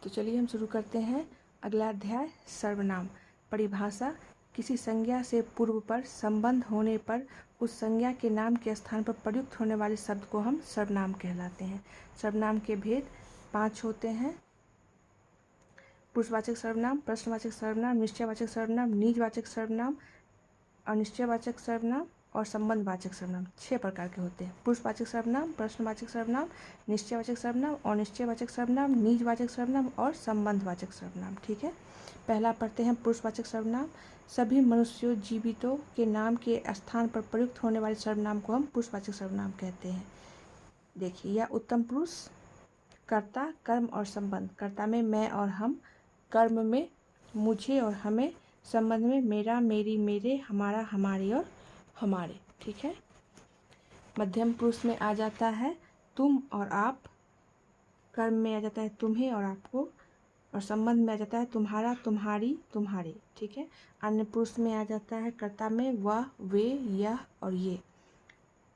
तो चलिए हम शुरू करते हैं। अगला अध्याय सर्वनाम। परिभाषा: किसी संज्ञा से पूर्व पर संबंध होने पर उस संज्ञा के नाम के स्थान पर प्रयुक्त होने वाले शब्द को हम सर्वनाम कहलाते हैं। सर्वनाम के भेद 5 होते हैं: पुरुषवाचक सर्वनाम, प्रश्नवाचक सर्वनाम, निश्चयवाचक सर्वनाम, निजवाचक सर्वनाम, अनिश्चयवाचक सर्वनाम और संबंधवाचक सर्वनाम। 6 प्रकार के होते हैं: पुरुषवाचक सर्वनाम, प्रश्नवाचक सर्वनाम, निश्चयवाचक सर्वनाम, अनिश्चयवाचक सर्वनाम, निजवाचक सर्वनाम और संबंधवाचक सर्वनाम। ठीक है, पहला पढ़ते हैं पुरुषवाचक सर्वनाम। सभी मनुष्यों जीवितों के नाम के स्थान पर प्रयुक्त होने वाले सर्वनाम को हम पुरुषवाचक सर्वनाम कहते हैं। देखिए, यह उत्तम पुरुष, कर्ता, कर्म और संबंध। कर्ता में मैं और हम, कर्म में मुझे और हमें, संबंध में मेरा, मेरी, मेरे, हमारा, हमारी और हमारे। ठीक है, मध्यम पुरुष में आ जाता है तुम और आप, कर्म में आ जाता है तुम्हें और आपको, और संबंध में आ जाता है तुम्हारा, तुम्हारी, तुम्हारे। ठीक है, अन्य पुरुष में आ जाता है कर्ता में वह, वे, यह और ये।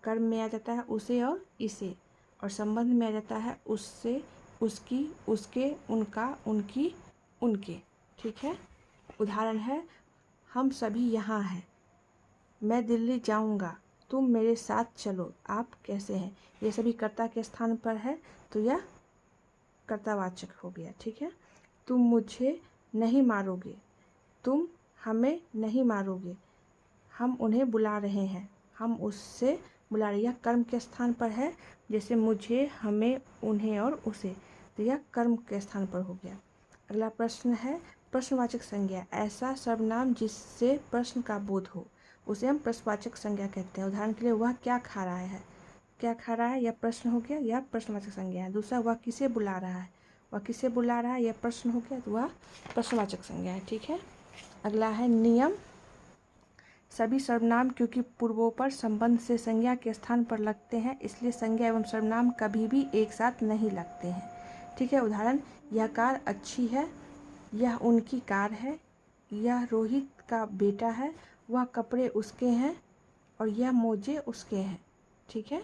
कर्म में आ जाता है उसे और इसे, और संबंध में आ जाता है उससे, उसकी, उसके, उनका, उनकी, उनके। ठीक है, उदाहरण है हम सभी यहाँ हैं, मैं दिल्ली जाऊँगा, तुम मेरे साथ चलो, आप कैसे हैं। ये सभी कर्ता के स्थान पर है तो यह कर्तावाचक हो गया। ठीक है, तुम मुझे नहीं मारोगे, तुम हमें नहीं मारोगे, हम उन्हें बुला रहे हैं, हम उससे बुला रहे। यह कर्म के स्थान पर है, जैसे मुझे, हमें, उन्हें और उसे, तो यह कर्म के स्थान पर हो गया। अगला प्रश्न है प्रश्नवाचक संज्ञा। ऐसा सर्वनाम जिससे प्रश्न का बोध हो उसे हम प्रश्नवाचक संज्ञा कहते हैं। उदाहरण के लिए, वह क्या खा रहा है। क्या खा रहा है, यह प्रश्न हो गया, यह प्रश्नवाचक संज्ञा है। दूसरा, वह किसे बुला रहा है, वह किसे बुला रहा है, यह प्रश्न हो गया, तो वह प्रश्नवाचक संज्ञा है। ठीक है, अगला है नियम। सभी सर्वनाम क्योंकि पूर्वोपर संबंध से संज्ञा के स्थान पर लगते हैं, इसलिए संज्ञा एवं सर्वनाम कभी भी एक साथ नहीं लगते हैं। ठीक है, उदाहरण, यह कार अच्छी है, यह उनकी कार है, यह रोहित का बेटा है, वह कपड़े उसके हैं और यह मोजे उसके हैं। ठीक है,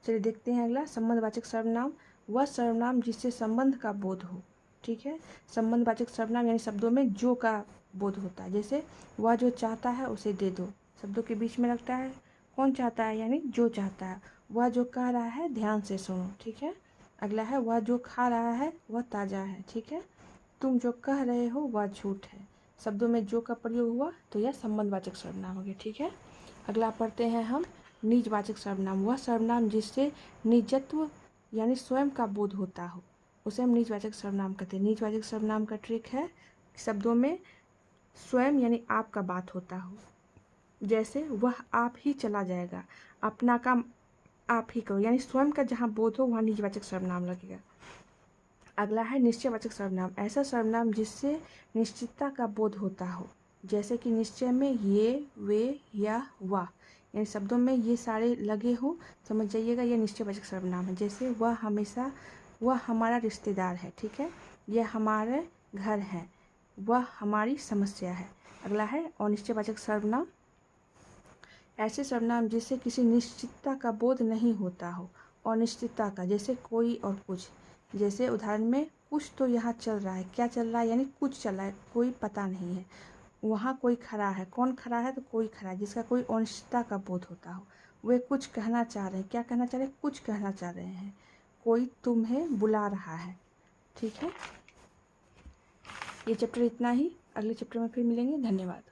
चलिए देखते हैं अगला संबंधवाचक सर्वनाम। वह सर्वनाम जिससे संबंध का बोध हो। ठीक है, संबंधवाचक सर्वनाम यानी शब्दों में जो का बोध होता है। जैसे वह जो चाहता है उसे दे दो, शब्दों के बीच में लगता है कौन चाहता है, यानी जो चाहता है। वह जो कह रहा है ध्यान से सुनो। ठीक है, अगला है वह जो खा रहा है वह ताज़ा है। ठीक है, तुम जो कह रहे हो वह झूठ है। शब्दों में जो का प्रयोग हुआ तो यह संबंधवाचक सर्वनाम हो गया। ठीक है, अगला पढ़ते हैं हम निजवाचक सर्वनाम। वह सर्वनाम जिससे निजत्व यानी स्वयं का बोध होता हो उसे हम निजवाचक सर्वनाम कहते हैं। निजवाचक सर्वनाम का ट्रिक है शब्दों में स्वयं यानी आप का बात होता हो। जैसे वह आप ही चला जाएगा, अपना काम आप ही करो, यानी स्वयं का जहाँ बोध हो वहाँ निजवाचक सर्वनाम लगेगा। अगला है निश्चयवाचक सर्वनाम। ऐसा सर्वनाम जिससे निश्चितता का बोध होता हो, जैसे कि निश्चय में ये, वे, यह, वह, यानी शब्दों में ये सारे लगे हो, समझ जाइएगा यह निश्चयवाचक सर्वनाम है। जैसे वह हमेशा, वह हमारा रिश्तेदार है। ठीक है, यह हमारे घर है, वह हमारी समस्या है। अगला है अनिश्चयवाचक सर्वनाम। ऐसे सर्वनाम जिससे किसी निश्चितता का बोध नहीं होता हो, अनिश्चितता का, जैसे कोई और कुछ। जैसे उदाहरण में, कुछ तो यहाँ चल रहा है। क्या चल रहा है, यानी कुछ चल रहा है, कोई पता नहीं है। वहाँ कोई खड़ा है, कौन खड़ा है, तो कोई खड़ा है, जिसका कोई अनिश्चितता का बोध होता हो। वे कुछ कहना चाह रहे हैं। क्या कहना चाह रहे हैं, कुछ कहना चाह रहे हैं। कोई तुम्हें बुला रहा है। ठीक है, ये चैप्टर इतना ही। अगले चैप्टर में फिर मिलेंगे। धन्यवाद।